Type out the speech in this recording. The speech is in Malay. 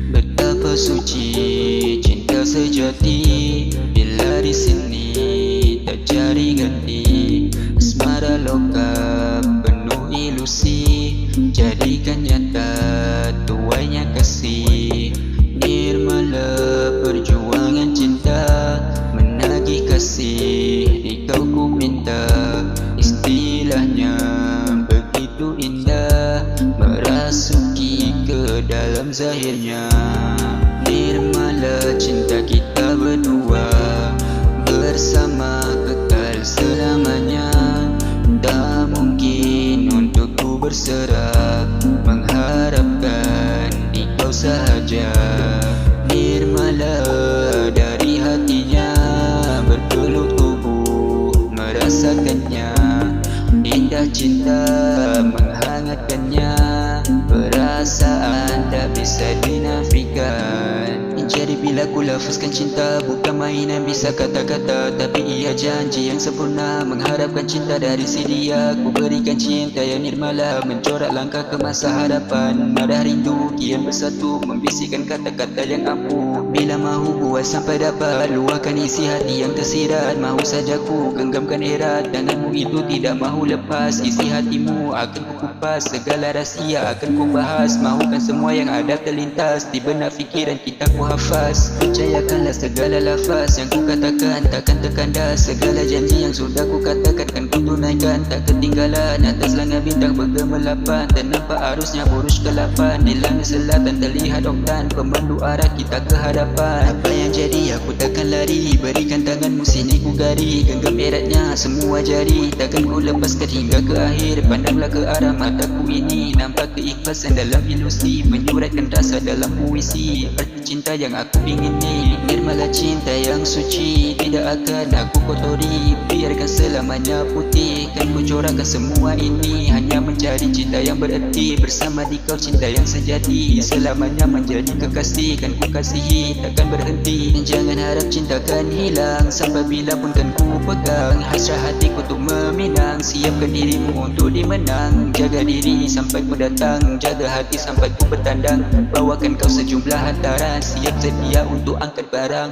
Betapa suci cinta sejati bila di sini tak cari ganti. Asmara loka penuh ilusi, jadikan nyata tuainya kasih. Nirmala perjuangan cinta, menagih kasih di kau ku minta. Istilahnya begitu indah, merasuki ke dalam zahirnya. Nirmala cinta kita berdua, bersama kekal selamanya. Tak mungkin untuk ku berserah, mengharapkan di kau sahaja. Nirmala dari hatinya, berpeluh tubuh merasakannya. Indah cinta menghangatkannya, perasaan tak bisa dinafikan. Jadi bila ku lafazkan cinta, bukan mainan bisa kata-kata, tapi ia janji yang sempurna, mengharapkan cinta dari si dia. Ku berikan cinta yang nirmala, mencorak langkah ke masa hadapan. Nada rindu kian bersatu, membisikkan kata-kata yang ampuh. Bila mahu buat sampai dapat, luahkan isi hati yang tersirat. Mahu saja ku genggamkan erat, tanganmu itu tidak mahu lepas. Isi hatimu akan ku kupas, segala rahsia akan ku bahas. Mahukan semua yang ada terlintas di benak fikiran kita ku hafaz. Percayakanlah segala lafaz yang ku katakan, takkan terkandas. Segala janji yang sudah ku katakan kan ku tunaikan. Tak ketinggalan atas langit bintang bergemerlapan, ternampak arusnya burus ke-8. Di langit selatan terlihat oktan, pemandu arah kita ke hadapan. Apa yang jadi aku takkan lari, berikan tanganmu sini ku gari. Genggam eratnya semua jari, takkan ku lepaskan hingga ke akhir. Pandanglah ke arah mataku ini, nampak keikhlasan dalam ilusi, menyuratkan rasa dalam puisi. Arti cinta yang aku ingin ni, nirmala cinta yang suci, tidak akan aku kotori. Biarkan selamanya putih, kan ku corakkan semua ini, hanya mencari cinta yang bererti. Bersama di kau cinta yang sejati, selamanya menjadi kekasih, kan ku kasihi takkan berhenti. Jangan harap cinta kan hilang, sampai bila pun kan ku pegang. Hasrat hatiku untuk meminang, siapkan dirimu untuk dimenang. Jaga diri sampai ku datang, jaga hati sampai ku bertandang. Bawakan kau sejumlah hantaran, siap sedia untuk angkat barang.